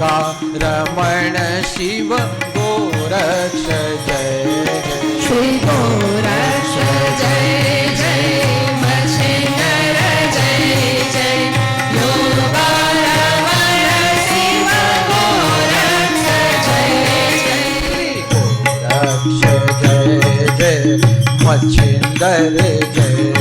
योगा रमण शिव गोरक्ष जय जय श्री गोरक्ष जय जय मच्छिंद्र जय जय योगा रमण शिव गोरक्ष जय जय गोरक्ष जय जय मच्छिंद्र जय जय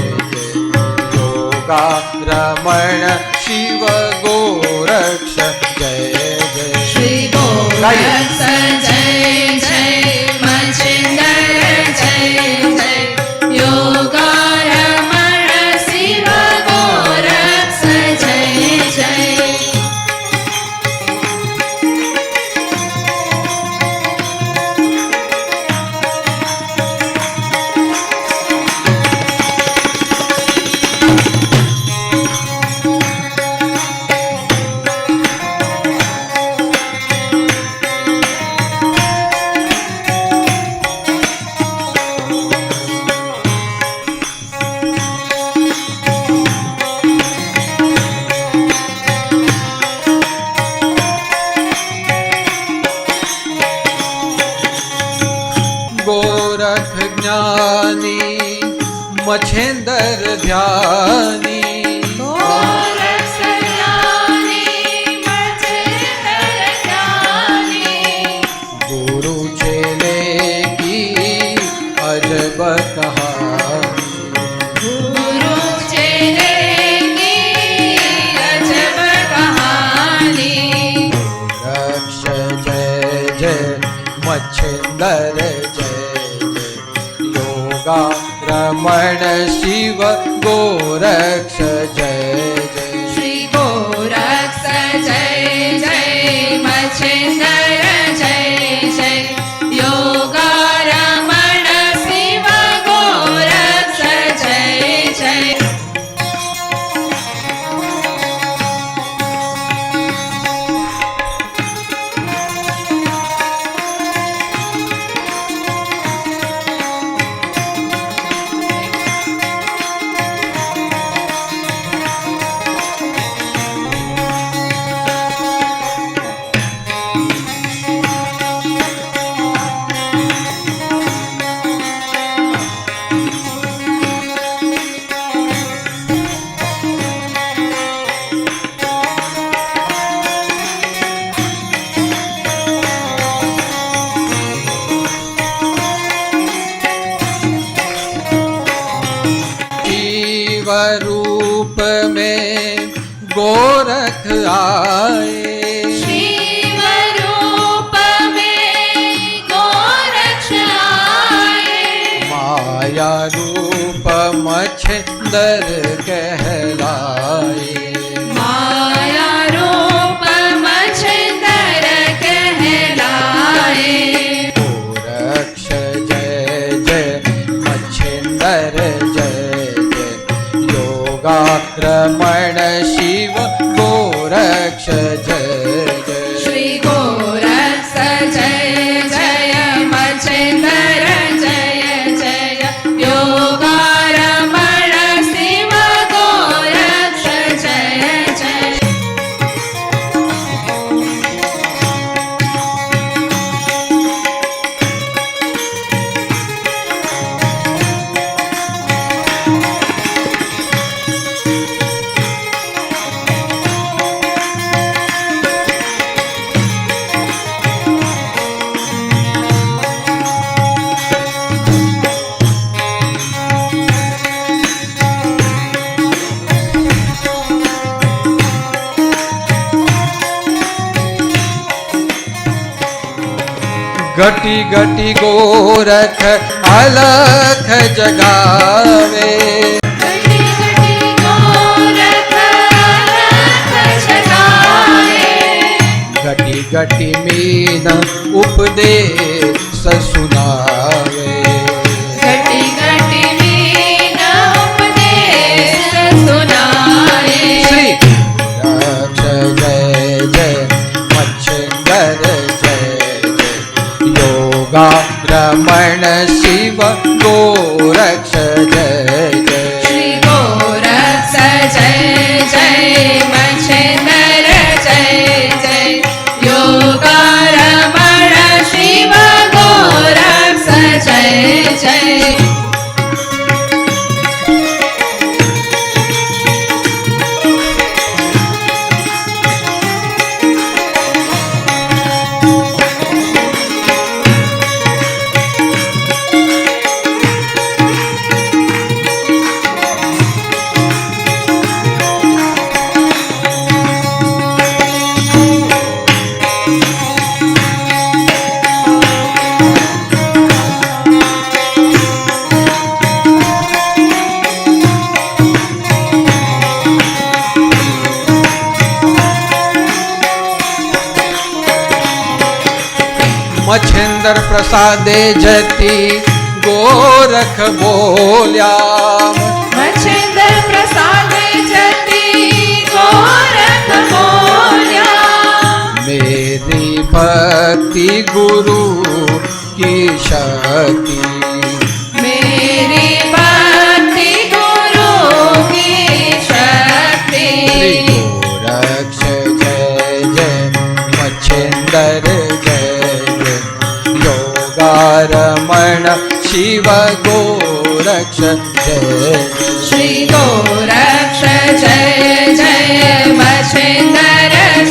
योगा रमण शिव गोरक्ष जय जय श्री गोरक्ष जय जय मच्छिंद्र जय जय योगा रमण शिव गोरक्ष जय जय गोरख ज्ञानी मच्छिंद्र ध्यानी गोरक्ष ज्ञानी मच्छिंद्र ज्ञानी गुरु चेले की अजब कहानी गुरु चेले की अजब कहानी गोरक्ष जय जय मच्छिंद्र जय जय योगा रमण शिव गोरक्ष जय जय श्री गोरक्ष जय जय मच्छिंद्र जय जय योगा रमण शिव गोरक्ष जय जय जीव रूप में गोरख आए शिव रूप में गोरक्ष आए माया रूप मच्छिंद्र कहलाए माया रूप मच्छिंद्र कहलाए गोरक्ष जय जय मच्छिंद्र जय जय योगा रमण शिव गोरक्ष जय जय श्री गोरक्ष जय जय मच्छिंद्र जय जय योगा रमण शिव गोरक्ष जय जय घटी घटी गोरख अलख जगावे घटी घटी गोरख अलख जगावे घटी घटी मीन उपदेश सुनावे घटी घटी मीन उपदेश सुनाए श्री गोरक्ष जय जय मच्छिंद्र जय जय योगा रमण शिव गोरक्ष जय जय श्री गोरक्ष जय जय मच्छिंद्र जय जय जय मच्छिंदर प्रसादे जति गोरख बोल्या मच्छिंद्र प्रसाद जति गोरख बोल्या मेरी भक्ति गुरु की शक्ति मेरी भक्ति गुरु की शक्ति गोरक्ष जय जय मच्छिंदर जय जय योगारमण शिव गोरक्ष जय श्री गोरक्ष जय जय मच्छिंद्र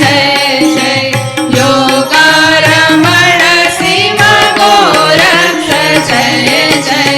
जय जय योगारमण शिव गोरक्ष जय जय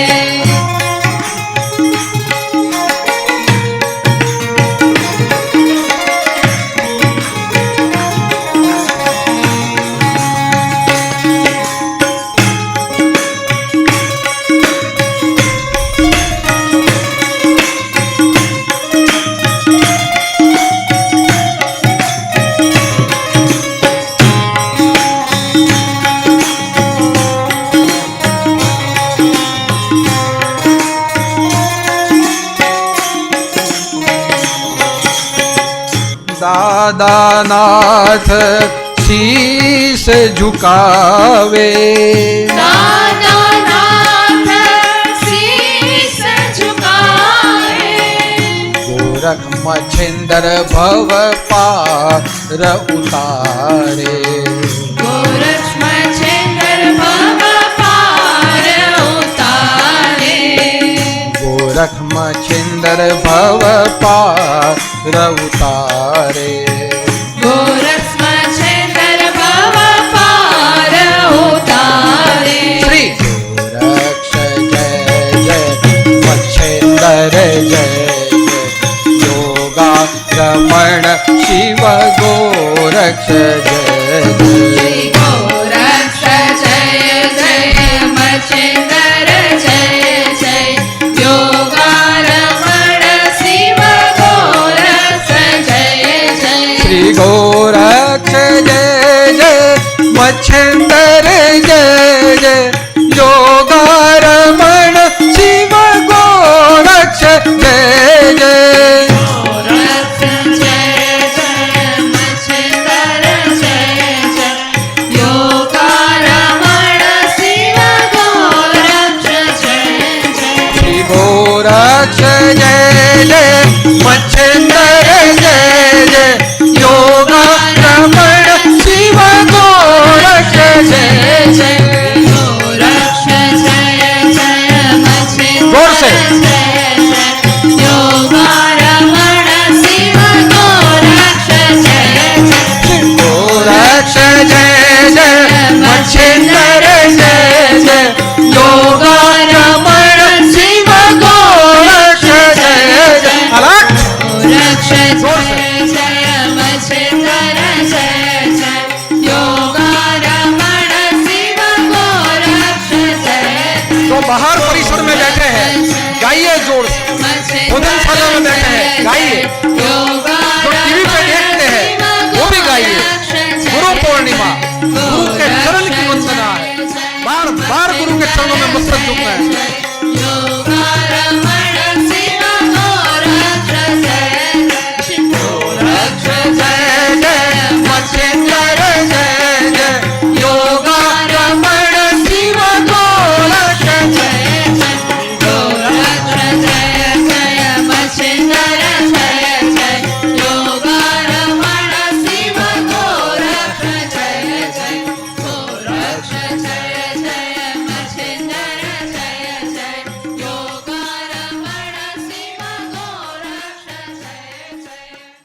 दादानाथ शीस झुकावे दादानाथ शीस झुकाए गोरख मच्छिंदर भव पार उतारे गोरक्ष मच्छिंद्र भव पार उतारे गोरख मच्छिंदर भव पार उतारे गोरक्ष मच्छिंद्र भव पार उतारे श्री गोरक्ष जय जय मच्छिंदर जय जय योगा रमण शिव गोरक्ष जय श्री जय गोरक्ष जय जय मच्छिंद्र जय जय योगारमण शिव गोरक्ष जय जय श्री गोरक्ष जय जय मच्छिंदर जय जय योगारमण शिव गोरक्ष जय जय गोरक्ष जय जय मच्छिंद्र जय जय योगारमण शिव गोरक्ष जय जय श्री गोरक्ष जय जय मच्छिंदर जय जय योगारमण शिव गोरक्ष जय जय गोरक्ष जय जय मच्छिंद्र जोर से। जय जय योगारमण शिव गोरक्ष जय जय गोरक्ष जय जय मच्छिंदर जय जय योगारमण शिव गोरक्ष जय जय अलग गोरक्ष जय जय मच्छिंद्र जय जय योगारमण शिव गोरक्ष जय जो बाहर परिसर में बैठे हैं गाइए जोर से भोजनशाला में बैठे हैं गाइए जो टीवी पे देखते हैं वो भी गाइए गुरु पूर्णिमा गुरु के चरण की वंदना है बार बार गुरु के चरणों में मस्तक झुकना है